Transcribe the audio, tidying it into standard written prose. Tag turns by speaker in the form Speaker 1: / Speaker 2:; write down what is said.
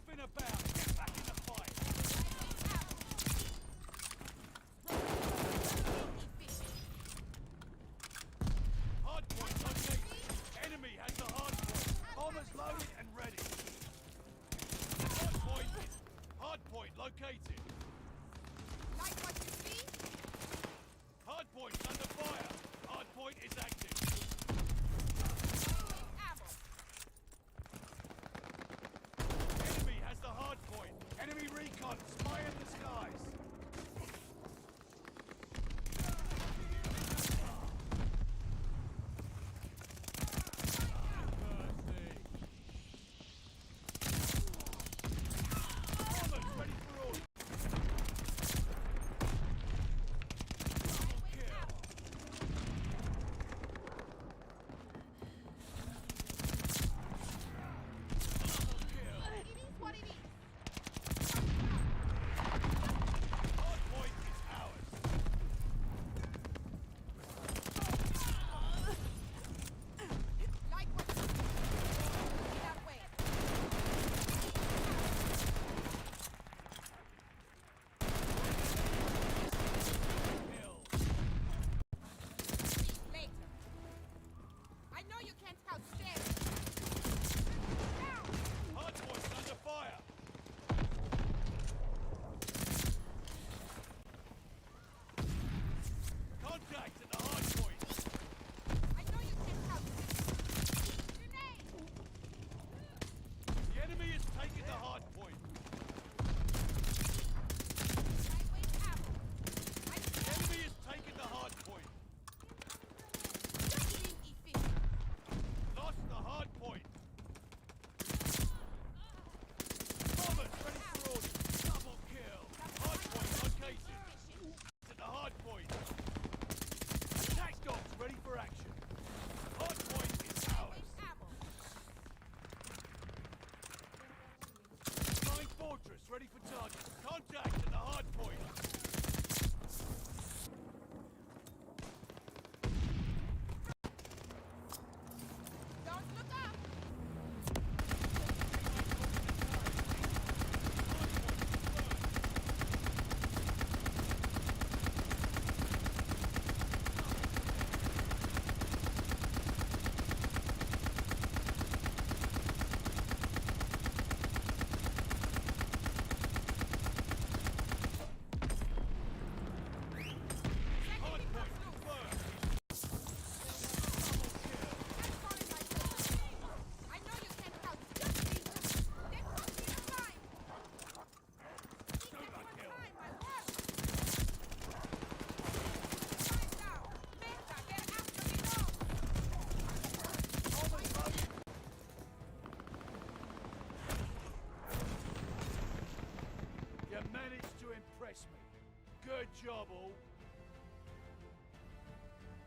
Speaker 1: Faffing about! Get back in the fight! Hard point located! Enemy has the hard point! Bombers loaded and ready! Hard point located!
Speaker 2: Like what you see?
Speaker 1: Hard point's under fire! Hard point is active! Enemy has the hard point! Enemy recon! Spy in the skies! Contact at the hard point!
Speaker 2: I know you can't help me! Grenade!
Speaker 1: The enemy has taken the hard point!
Speaker 2: Lightweight ammo!
Speaker 1: The enemy has taken the hard point!
Speaker 2: Just being efficient!
Speaker 1: Lost the hard point! Bombers ready for orders! Double kill! Hard point located! At the hard point! Attack dogs ready for action! Hard point is ours! Flying fortress ready for target! Contact at the hard point!